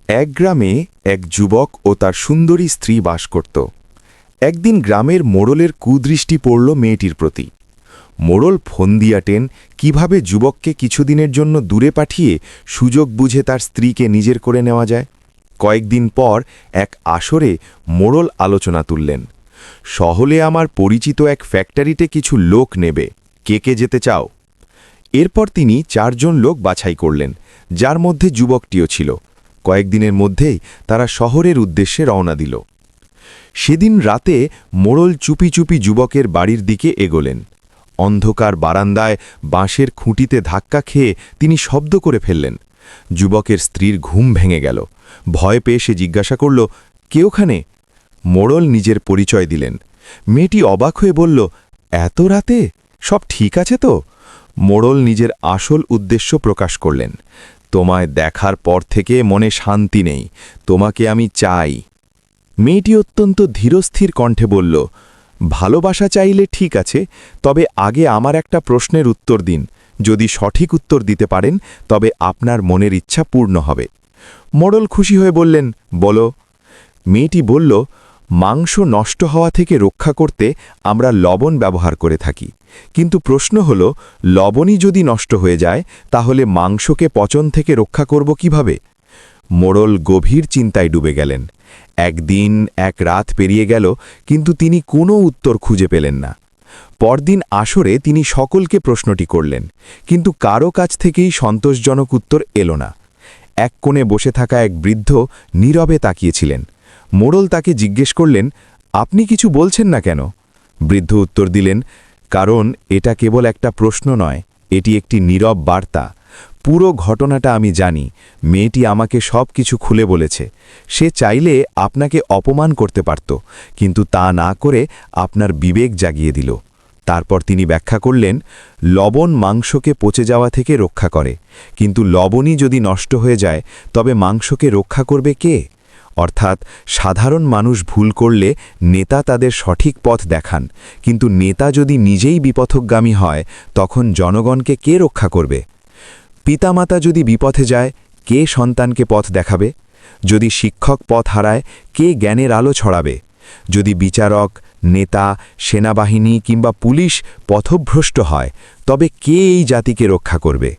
এক গ্রামে এক যুবক ও তার সুন্দরী স্ত্রী বাস করত। একদিন গ্রামের মোড়লের কুদৃষ্টি পড়ল মেয়েটির প্রতি। মোড়ল ফন্দিয়াটেন কিভাবে যুবককে কিছুদিনের জন্য দূরে পাঠিয়ে সুযোগ বুঝে তার স্ত্রীকে নিজের করে নেওয়া যায়। কয়েকদিন পর এক আসরে মোড়ল আলোচনা তুললেন, শহরে আমার পরিচিত এক ফ্যাক্টরিতে কিছু লোক নেবে, কে কে যেতে চাও? এরপর তিনি 4 জন লোক বাছাই করলেন, যার মধ্যে যুবকটিও ছিল। কয়েকদিনের মধ্যেই তারা শহরের উদ্দেশ্যে রওনা দিল। সেদিন রাতে মোড়ল চুপি চুপি যুবকের বাড়ির দিকে এগোলেন। অন্ধকার বারান্দায় বাঁশের খুঁটিতে ধাক্কা খেয়ে তিনি শব্দ করে ফেললেন। যুবকের স্ত্রীর ঘুম ভেঙে গেল। ভয় পেয়ে সে জিজ্ঞাসা করল, কে ওখানে? মোড়ল নিজের পরিচয় দিলেন। মেয়েটি অবাক হয়ে বলল, এত রাতে সব ঠিক আছে তো? মোড়ল নিজের আসল উদ্দেশ্য প্রকাশ করলেন, তোমায় দেখার পর থেকে মনে শান্তি নেই, তোমাকে আমি চাই। মেয়েটি অত্যন্ত ধীরস্থির কণ্ঠে বলল, ভালোবাসা চাইলে ঠিক আছে, তবে আগে আমার একটা প্রশ্নের উত্তর দিন। যদি সঠিক উত্তর দিতে পারেন তবে আপনার মনের ইচ্ছা পূর্ণ হবে। মোড়ল খুশি হয়ে বললেন, বলো। মেয়েটি বলল, মাংস নষ্ট হওয়া থেকে রক্ষা করতে আমরা লবণ ব্যবহার করে থাকি, কিন্তু প্রশ্ন হল, লবণই যদি নষ্ট হয়ে যায় তাহলে মাংসকে পচন থেকে রক্ষা করব কিভাবে? মোড়ল গভীর চিন্তায় ডুবে গেলেন। একদিন এক রাত পেরিয়ে গেল, কিন্তু তিনি কোনো উত্তর খুঁজে পেলেন না। পরদিন আসরে তিনি সকলকে প্রশ্নটি করলেন, কিন্তু কারো কাছ থেকেই সন্তোষজনক উত্তর এলো না। এক কোণে বসে থাকা এক বৃদ্ধ নীরবে তাকিয়েছিলেন। মোড়ল তাকে জিজ্ঞেস করলেন, আপনি কিছু বলছেন না কেন? বৃদ্ধ উত্তর দিলেন, কারণ এটা কেবল একটা প্রশ্ন নয়, এটি একটি নীরব বার্তা। পুরো ঘটনাটা আমি জানি, মেয়েটি আমাকে সব কিছু খুলে বলেছে। সে চাইলে আপনাকে অপমান করতে পারত, কিন্তু তা না করে আপনার বিবেক জাগিয়ে দিল। তারপর তিনি ব্যাখ্যা করলেন, লবণ মাংসকে পচে যাওয়া থেকে রক্ষা করে, কিন্তু লবণই যদি নষ্ট হয়ে যায় তবে মাংসকে রক্ষা করবে কে? অর্থাৎ সাধারণ মানুষ ভুল করলে নেতা তাদের সঠিক পথ দেখান, কিন্তু নেতা যদি নিজেই বিপথগামী হয় তখন জনগণকে কে রক্ষা করবে? পিতামাতা যদি বিপথে যায়, কে সন্তানকে পথ দেখাবে? যদি শিক্ষক পথ হারায়, কে জ্ঞানের আলো ছড়াবে? যদি বিচারক, নেতা, সেনাবাহিনী কিংবা পুলিশ পথভ্রষ্ট হয়, তবে কে এই জাতিকে রক্ষা করবে?